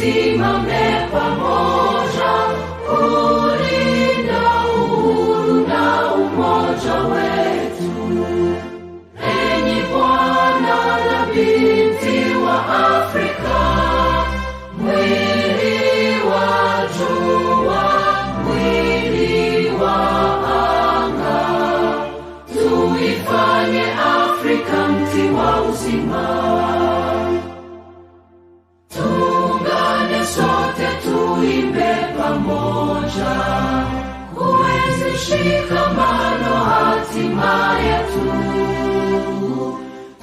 tusimame pamoja kulinda uhuru na umoja wetu. Enyi Bwana na binti wa Afrika, mwili wa jua, mwili wa anga, tuifanye Afrika mti wa uzima. Tuungane sote tuimbe pamoja, kuenzi shikamano hatima yetu.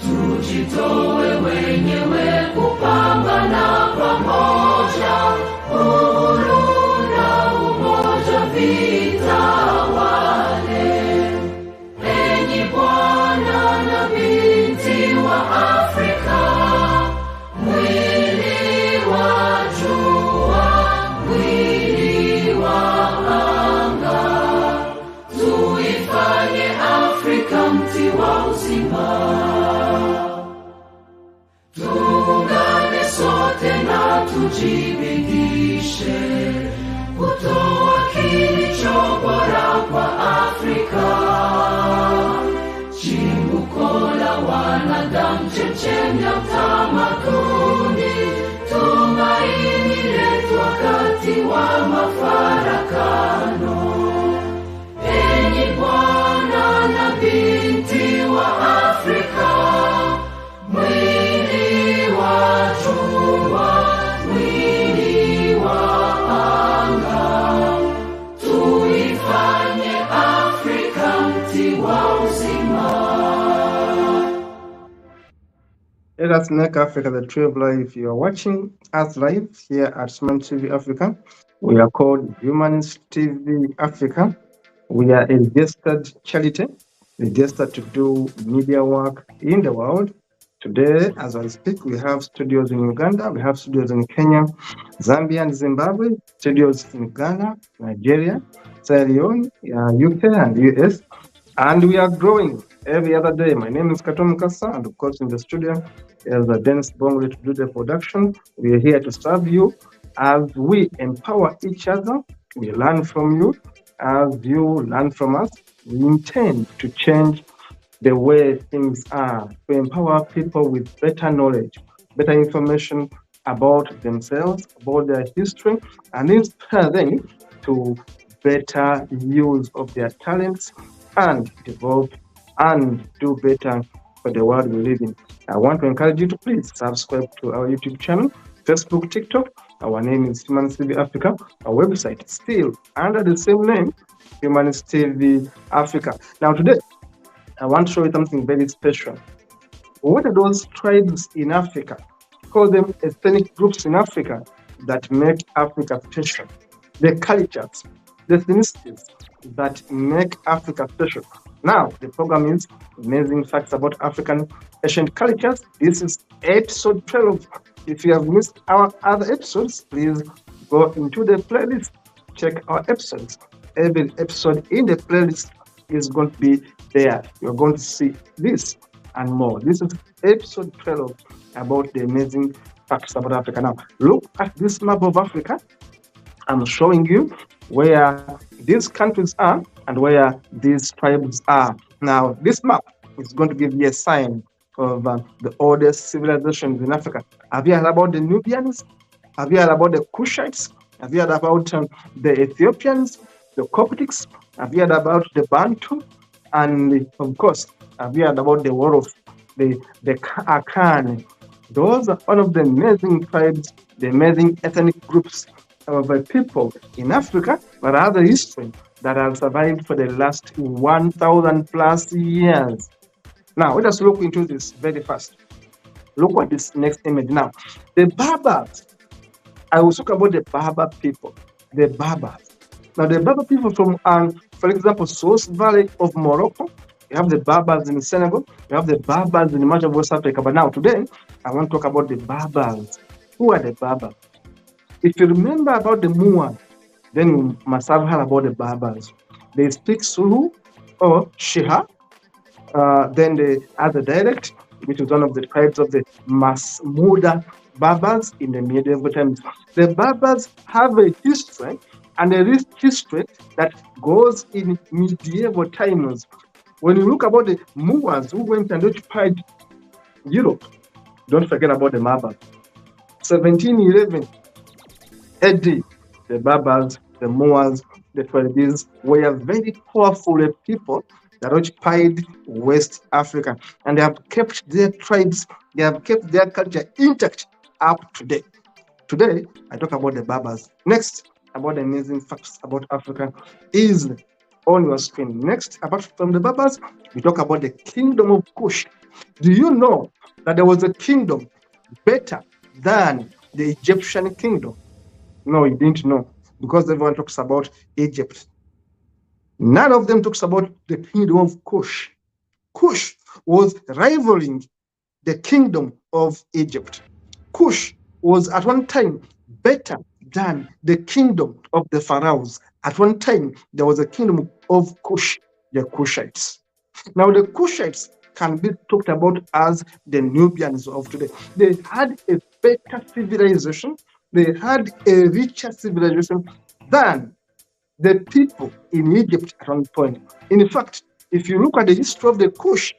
Tujitoe wenyewe kupambana pamoja, uhuru na umoja vitawale. Enyi Bwana na binti wa Afrika, mwili wa jua, mwili wa anga, tuifanye Afrika mti wa uzima. Tuungane sote na tujibidishe kutoa kilicho bora kwa Afrika, chimbuko la wanadamu, chemchemi ya utamaduni, tumaini letu wakati wa mafarakano. Enyi Bwana na binti wa Afrika, mwili wa jua, mwili wa anga, tuifanye Afrika mti wa uzima. Let us make Africa the tree of life. You are watching us live here at Humanist TV Africa. We are called Humanist TV Africa. We are a registered charity, registered to do media work in the world. Today, as I speak, we have studios in Uganda, we have studios in Kenya, Zambia and Zimbabwe, studios in Ghana, Nigeria, Sierra Leone, UK and US, and we are growing every other day. My name is Katom Kasa, and of course in the studio is Dennis Bongwe to do the production. We are here to serve you as we empower each other. We learn from you as you learn from us. We intend to change the way things are, to empower people with better knowledge, better information about themselves, about their history, and inspire them to better use of their talents and develop and do better for the world we live in. I want to encourage you to please subscribe to our YouTube channel, Facebook, TikTok. Our name is Humanist TV Africa. Our website is still under the same name, Humanist TV Africa. Now today, I want to show you something very special. What are those tribes in Africa? Call them ethnic groups in Africa that make Africa special. The cultures, the ethnicities that make Africa special. Now, the program is Amazing Facts About African Ancient Cultures. This is episode 12. If you have missed our other episodes, please go into the playlist. Check our episodes. Every episode in the playlist is going to be there. You're going to see this and more. This is episode 12 about the amazing facts about Africa. Now, look at this map of Africa. I'm showing you where these countries are and where these tribes are. Now, this map is going to give you a sign of the oldest civilizations in Africa. Have you heard about the Nubians? Have you heard about the Kushites? Have you heard about the Ethiopians, the Coptics? Have you heard about the Bantu? And of course, have you heard about the war of the Akan? Those are one of the amazing tribes, the amazing ethnic groups of people in Africa, but other history that have survived for the last 1,000 plus years. Now, let us look into this very fast. Look at this next image now. The Berbers. I will talk about the Berber people. The Berbers. Now, the Berber people from, for example, South Valley of Morocco. You have the Berbers in Senegal. You have the Berbers in much of West Africa. But now, today, I want to talk about the Berbers. Who are the Berbers? If you remember about the Moors, then you must have heard about the Berbers. They speak Zulu or Shiha. Then they have the dialect. which is one of the tribes of the Masmuda Berbers in the medieval times. The Berbers have a history and a rich history that goes in medieval times. When you look about the Moors who went and occupied Europe, don't forget about the Berbers. 1711 AD, the Berbers, the Moors, the Tuaregs were very powerful people that occupied West Africa, and they have kept their tribes, they have kept their culture intact up to date. Today, I talk about the Berbers. Next, about the amazing facts about Africa is on your screen. Next, apart from the Berbers, we talk about the Kingdom of Kush. Do you know that there was a kingdom better than the Egyptian kingdom? No, you didn't know, because everyone talks about Egypt. None of them talks about the kingdom of Kush. Kush was rivaling the kingdom of Egypt. Kush was at one time better than the kingdom of the pharaohs. At one time, there was a kingdom of Kush, the Kushites. Now, the Kushites can be talked about as the Nubians of today. They had a better civilization, they had a richer civilization than the people in Egypt at one point. In fact, if you look at the history of the Kush,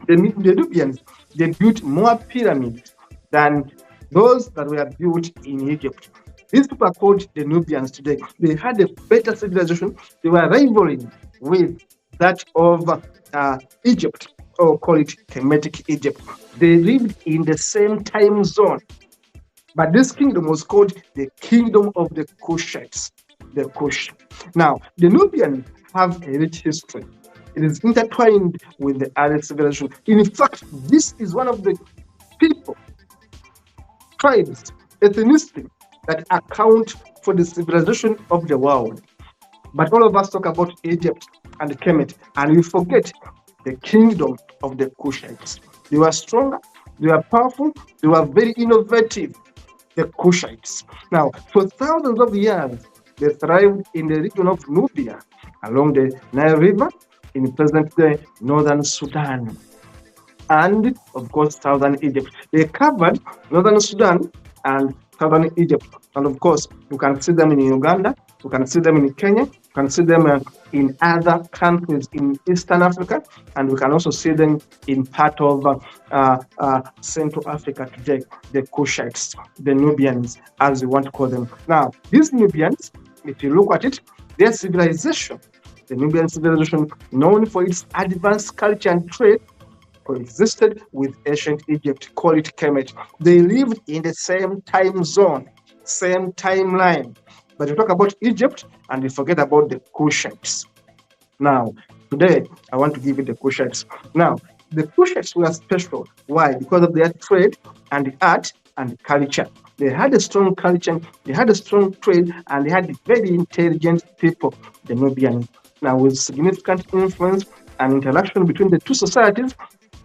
the Nubians, they built more pyramids than those that were built in Egypt. These people are called the Nubians today. They had a better civilization. They were rivaling with that of Egypt, or call it Kemetic Egypt. They lived in the same time zone. But this kingdom was called the Kingdom of the Kushites, the Kush. Now, the Nubians have a rich history. It is intertwined with the Arab civilization. In fact, this is one of the people, tribes, ethnicity that account for the civilization of the world. But all of us talk about Egypt and Kemet, and we forget the kingdom of the Kushites. They were stronger, they were powerful, they were very innovative, the Kushites. Now, for thousands of years, they thrived in the region of Nubia, along the Nile River, in present-day northern Sudan, and, of course, southern Egypt. They covered northern Sudan and southern Egypt. And, of course, you can see them in Uganda, you can see them in Kenya, you can see them in other countries in Eastern Africa, and we can also see them in part of Central Africa today, the Kushites, the Nubians, as we want to call them. Now, these Nubians, if you look at it, their civilization, the Nubian civilization, known for its advanced culture and trade, coexisted with ancient Egypt, call it Kemet. They lived in the same time zone, same timeline. But you talk about Egypt and you forget about the Kushites. Now, today, I want to give you the Kushites. Now, the Kushites were special. Why? Because of their trade and art and culture. They had a strong culture, they had a strong trade, and they had very intelligent people, the Nubians. Now, with significant influence and interaction between the two societies,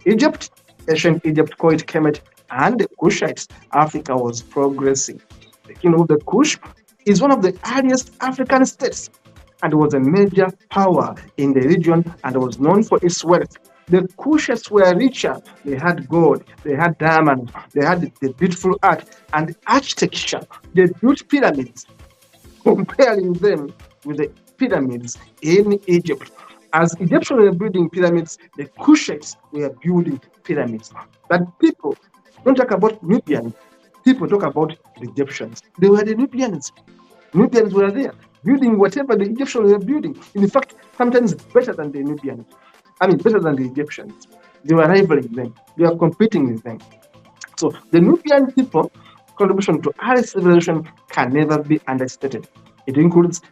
Egypt, ancient Egypt, called it Kemet, and the Kushites, Africa was progressing. The kingdom of the Kush is one of the earliest African states and was a major power in the region and was known for its wealth. The Kushites were richer. They had gold, they had diamonds, they had the beautiful art and architecture. They built pyramids, comparing them with the pyramids in Egypt. As Egyptians were building pyramids, the Kushites were building pyramids. But people don't talk about Nubians. People talk about the Egyptians. They were the Nubians. Nubians were there, building whatever the Egyptians were building. In fact, sometimes better than the Nubians. Better than the Egyptians. They were rivaling them. They were competing with them. So the Nubian people contribution to our civilization can never be understated. It includes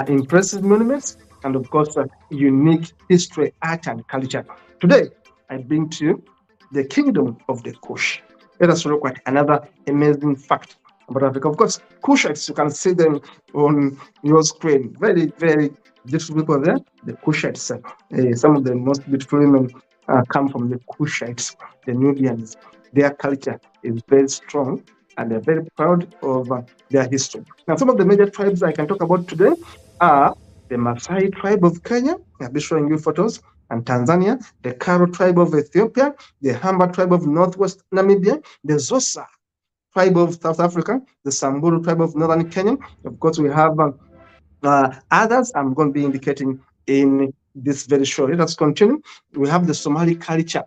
impressive monuments and, of course, unique history, art, and culture. Today, I bring to you the kingdom of the Kush. Let us look at another amazing fact about Africa. Of course, Kushites, you can see them on your screen. Very, very beautiful people there. The Kushites, some of the most beautiful women come from the Kushites, the Nubians. Their culture is very strong and they're very proud of their history. Now, some of the major tribes I can talk about today are the Maasai tribe of Kenya, I'll be showing you photos, and Tanzania, the Karo tribe of Ethiopia, the Hamba tribe of Northwest Namibia, the Xhosa tribe of South Africa, the Samburu tribe of Northern Kenya. Of course, we have others I'm going to be indicating in this very show. Let us continue. We have the Somali culture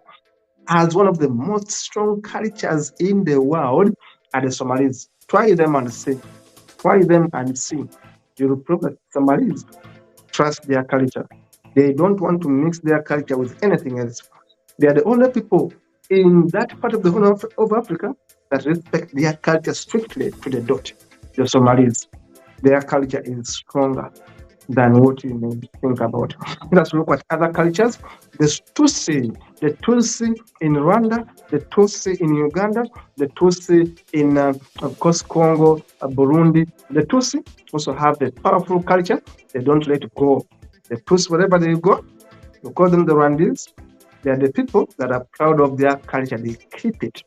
as one of the most strong cultures in the world, are the Somalis. Try them and see. Try them and see. You will prove that Somalis trust their culture. They don't want to mix their culture with anything else. They are the only people in that part of the Horn of Africa that respect their culture strictly to the dot. The Somalis, their culture is stronger than what you may think about. Let us look at other cultures. The Tutsi in Rwanda, the Tutsi in Uganda, the Tutsi in, of course, Congo, Burundi. The Tutsi also have the powerful culture. They don't let go. The Tutsi, wherever they go, you call them the Rwandese. They are the people that are proud of their culture. They keep it.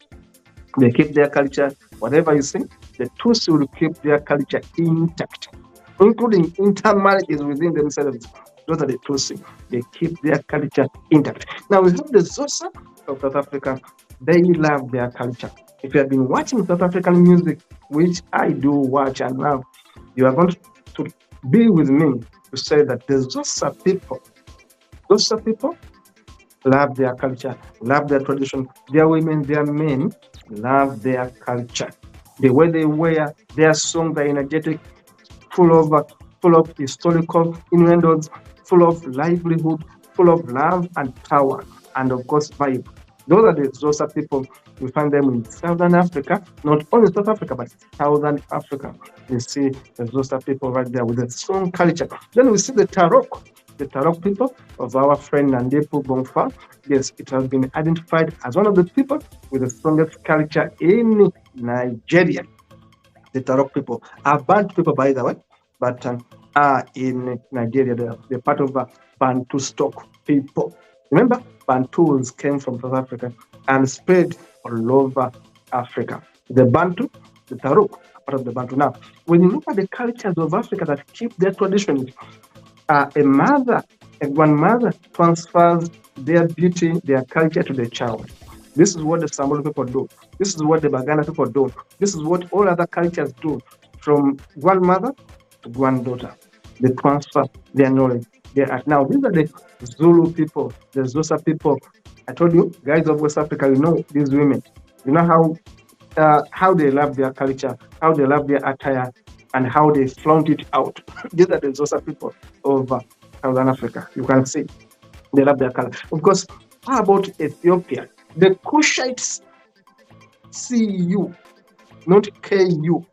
They keep their culture. Whatever you see, the Tutsi will keep their culture intact, including intermarriages within themselves. Those are the Tutsi. They keep their culture intact. Now we have the Xhosa of South Africa. They love their culture. If you have been watching South African music, which I do watch and love, you are going to be with me to say that the Xhosa people love their culture, love their tradition. Their women, their men love their culture. The way they wear, their songs are energetic, full of historical innuendos, full of livelihood, full of love and power, and of course vibe. Those are the Xhosa people. We find them in Southern Africa, not only South Africa, but Southern Africa. We see the Xhosa people right there with a strong culture. Then we see the Tarok people of our friend Nandepu Bongfa. Yes, it has been identified as one of the people with the strongest culture in Nigeria. The Tarok people are Bantu people, by the way, but are in Nigeria. They're part of Bantu stock people. Remember, Bantus came from South Africa and spread all over Africa. The Bantu, the Tarok, are part of the Bantu. Now, when you look at the cultures of Africa that keep their traditions, a grandmother transfers their beauty, their culture to the child. This is what the Samburu people do. This is what the Baganda people do. This is what all other cultures do, from grandmother to granddaughter. They transfer their knowledge. Now, these are the Zulu people, the Xhosa people. I told you, guys of West Africa, you know these women. You know how they love their culture, how they love their attire, and how they flaunt it out. These are the Xhosa people of Southern Africa. You can see they love their color. Of course, how about Ethiopia? The Kushites, CU, not KU.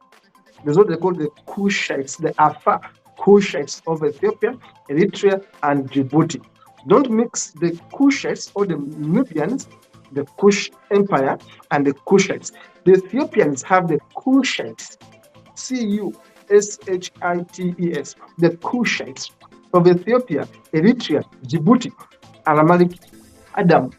That's what they call the Kushites, the Afar Kushites of Ethiopia, Eritrea, and Djibouti. Don't mix the Kushites or the Nubians, the Kush Empire, and the Kushites. The Ethiopians have the Kushites, Cushites, the Kushites of Ethiopia, Eritrea, Djibouti, Aramalik, Adam.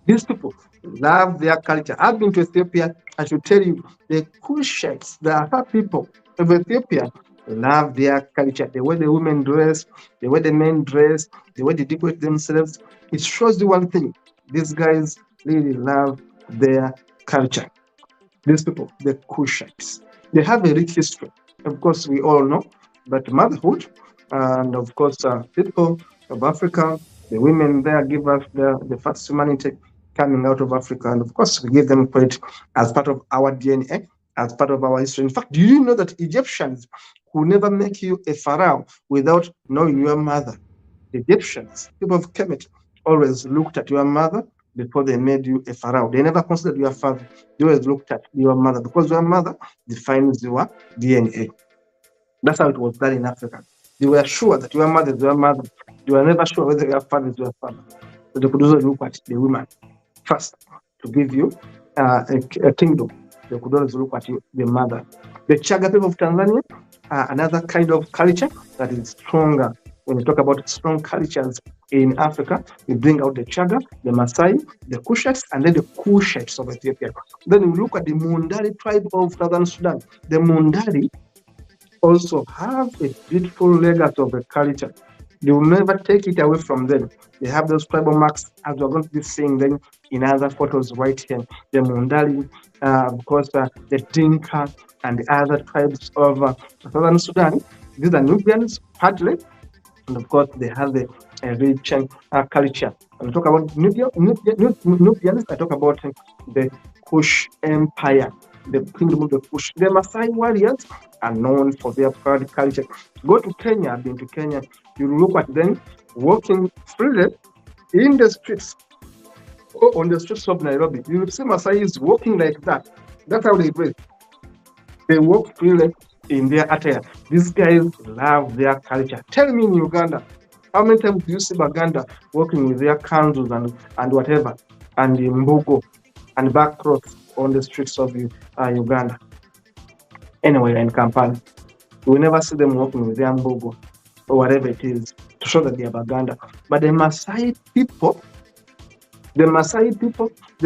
These people love their culture. I've been to Ethiopia. I should tell you, the Kushites, the Afar people of Ethiopia, love their culture. The way the women dress, the way the men dress, the way they decorate themselves. It shows you one thing. These guys really love their culture. These people, the Kushites, they have a rich history. Of course, we all know, but motherhood, and of course, people of Africa, the women there give us the first humanity coming out of Africa. And of course, we give them credit as part of our DNA, as part of our history. In fact, do you know that Egyptians could never make you a pharaoh without knowing your mother? Egyptians, people of Kemet, always looked at your mother before they made you a pharaoh. They never considered your father. They always looked at your mother because your mother defines your DNA. That's how it was done in Africa. They were sure that your mother is your mother. They were never sure whether your father is your father. So they could also look at the woman first to give you a kingdom. They could always look at you, the mother. The Chaga people of Tanzania are another kind of culture that is stronger. When you talk about strong cultures in Africa, we bring out the Chaga, the Maasai, the Kushites, and then the Kushites of Ethiopia. Then we look at the Mundari tribe of Southern Sudan. The Mundari also have a beautiful legacy of a culture. They will never take it away from them. They have those tribal marks, as we're going to be seeing them in other photos right here. The Mundali, of course, the Dinka, and the other tribes of southern Sudan. These are Nubians, partly, and of course, they have a rich culture. When I talk about Nubians, I talk about the Kush Empire, the kingdom of the Kush. The Maasai warriors are known for their proud culture. Go to Kenya, I've been to Kenya, you look at them walking freely in the streets or on the streets of Nairobi. You will see Maasais walking like that. That's how they dress. They walk freely in their attire. These guys love their culture. Tell me in Uganda, how many times do you see Baganda walking with their candles and whatever, and mbugo and back clothes on the streets of Uganda? Anyway, in Kampala, you will never see them walking with their mbugo or whatever it is to show that they are Baganda. But the Maasai people, the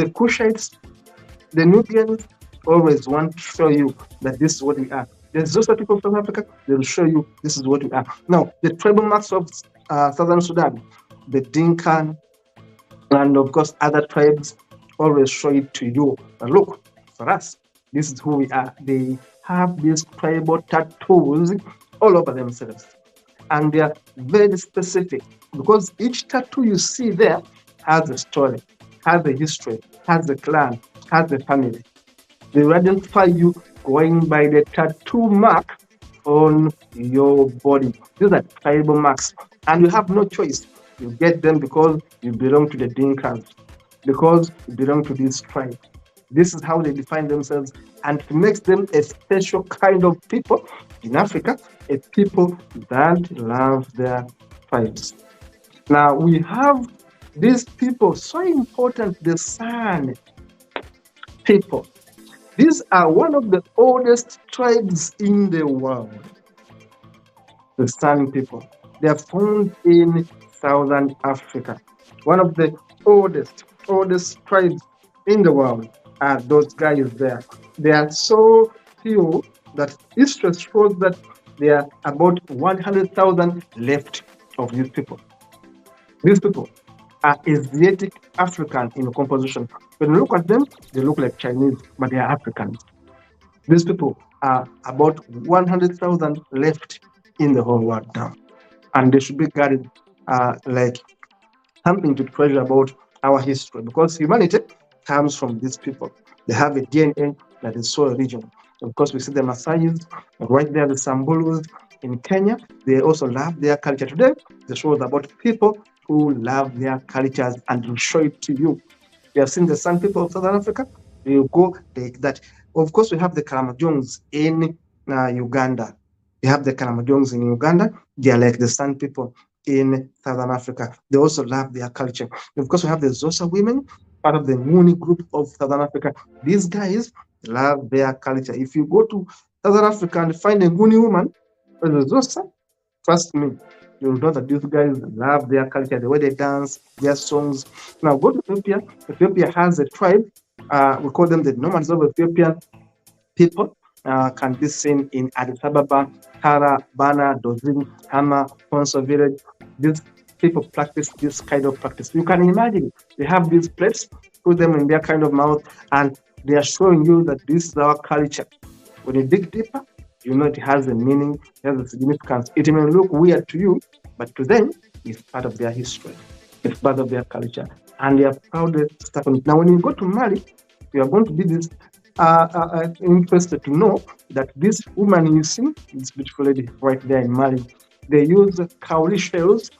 Kushites, the Nubians always want to show you that this is what we are. There's also people from Africa, they will show you this is what we are. Now, the tribal marks of southern Sudan, the Dinka, and of course other tribes always show it to you. And look, for us, this is who we are. They have these tribal tattoos all over themselves. And they are very specific because each tattoo you see there has a story, has a history, has a clan, has a family. They will identify you going by the tattoo mark on your body. These are tribal marks, and you have no choice. You get them because you belong to the Dinkas, because you belong to this tribe. This is how they define themselves, and it makes them a special kind of people in Africa, a people that love their tribes. Now we have these people so important, the San people. These are one of the oldest tribes in the world. The San people. They are found in Southern Africa. One of the oldest tribes in the world are those guys there. They are so few that history shows that there are about 100,000 left of these people. These people are Asiatic African in composition. When you look at them, they look like Chinese, but they are Africans. These people are about 100,000 left in the whole world now. And they should be guarded like something to treasure about our history, because humanity comes from these people. They have a DNA that is so original. Of course, we see the Maasais, right there, the Sambulus in Kenya. They also love their culture. Today, the show is about people who love their cultures and will show it to you. You have seen the San people of Southern Africa. You go like that. Of course, we have the Kalamajongs in Uganda. You have the Kalamajongs in Uganda. They are like the San people in Southern Africa. They also love their culture. Of course, we have the Xhosa women, part of the Nguni group of Southern Africa. These guys love their culture. If you go to Southern Africa and find a Nguni woman or the Xhosa, trust me, you'll know that these guys love their culture, the way they dance, their songs. Now go to Ethiopia. Ethiopia has a tribe. We call them the nomads of Ethiopian people. Can be seen in Addis Ababa, Tara, Bana, Dozin, Hama, Ponso village. These people practice this kind of practice. You can imagine they have these plates, put them in their kind of mouth, and they are showing you that this is our culture. When you dig deeper, you know it has a meaning, it has a significance. It may look weird to you, but to them, it's part of their history. It's part of their culture. And they are proud to step on it. Now, when you go to Mali, you are going to be this interested to know that this woman you see, this beautiful lady right there in Mali, they use cowrie shells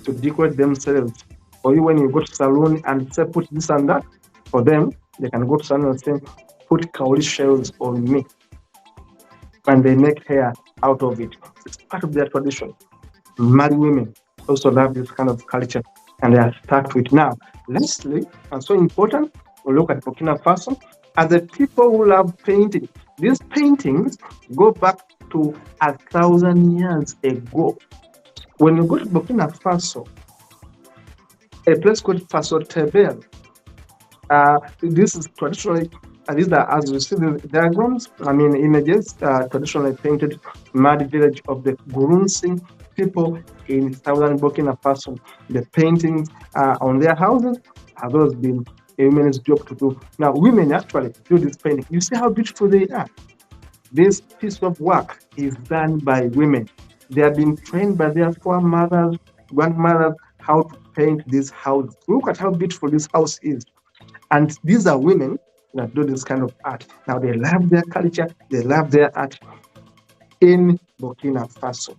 to decorate themselves. For you, when you go to salon and say put this and that, for them, they can go to salon and say put cowrie shells on me, and they make hair out of it. It's part of their tradition. Mali women also love this kind of culture, and they are stuck to it. Now, lastly, and so important, we look at Burkina Faso. As the people who love painting, these paintings go back to 1,000 years ago. When you go to Burkina Faso, a place called Faso Tebel, this is traditionally these are, as you see the diagrams, images, traditionally painted mud village of the Gurunsi people in southern Burkina Faso. The paintings on their houses have always been a woman's job to do. Now, women actually do this painting. You see how beautiful they are. This piece of work is done by women. They have been trained by their foremothers, grandmothers, how to paint this house. Look at how beautiful this house is. And these are women that do this kind of art. Now, they love their culture, they love their art in Burkina Faso.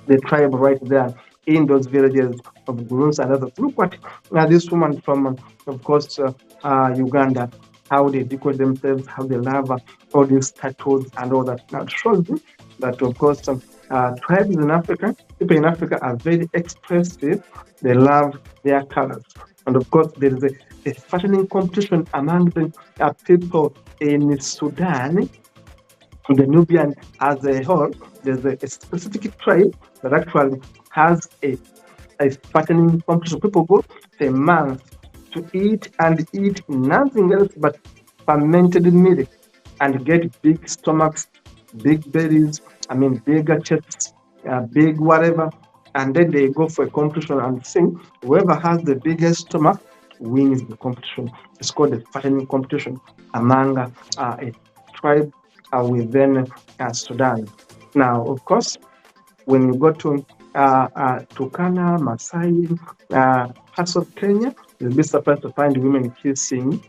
The tribe right there in those villages of Gurunsi and others. Look at this woman from, of course, Uganda, how they decorate themselves, how they love all these tattoos and all that. Now, it shows you that, of course, tribes in Africa, people in Africa are very expressive. They love their colors. And, of course, there is a fashioning competition among the people in Sudan, the Nubian as a whole. There's a specific tribe that actually has a fattening competition. People go for a month to eat nothing else but fermented milk and get big stomachs, big bellies, bigger chests, big whatever. And then they go for a competition and sing. Whoever has the biggest stomach wins the competition. It's called the fattening competition among a tribe within Sudan. Now, of course, when you go to Turkana, Maasai, parts of Kenya, you'll be surprised to find women kissing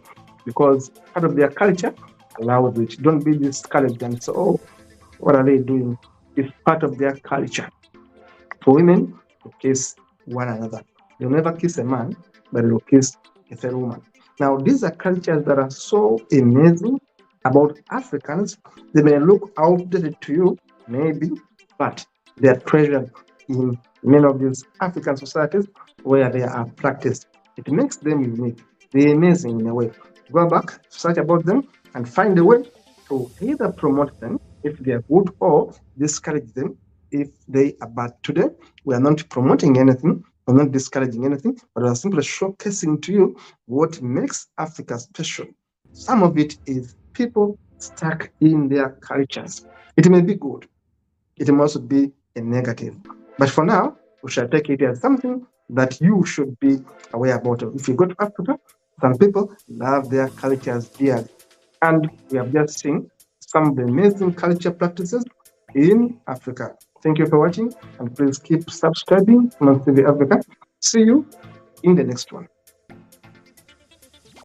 because part of their culture allows it. Don't be discouraged and say, oh, what are they doing? It's part of their culture for women to kiss one another. They'll never kiss a man, but they'll kiss a fellow woman. Now, these are cultures that are so amazing about Africans. They may look outdated to you, maybe, but they are treasured in many of these African societies where they are practiced. It makes them unique. They're amazing in a way. Go back, search about them, and find a way to either promote them if they are good or discourage them if they are bad. Today, we are not promoting anything, we're not discouraging anything, but we are simply showcasing to you what makes Africa special. Some of it is people stuck in their cultures. It may be good, it may also be a negative. But for now, we shall take it as something that you should be aware about. If you go to Africa, some people love their cultures dearly. And we have just seen some of the amazing culture practices in Africa. Thank you for watching, and please keep subscribing to TV Africa. See you in the next one.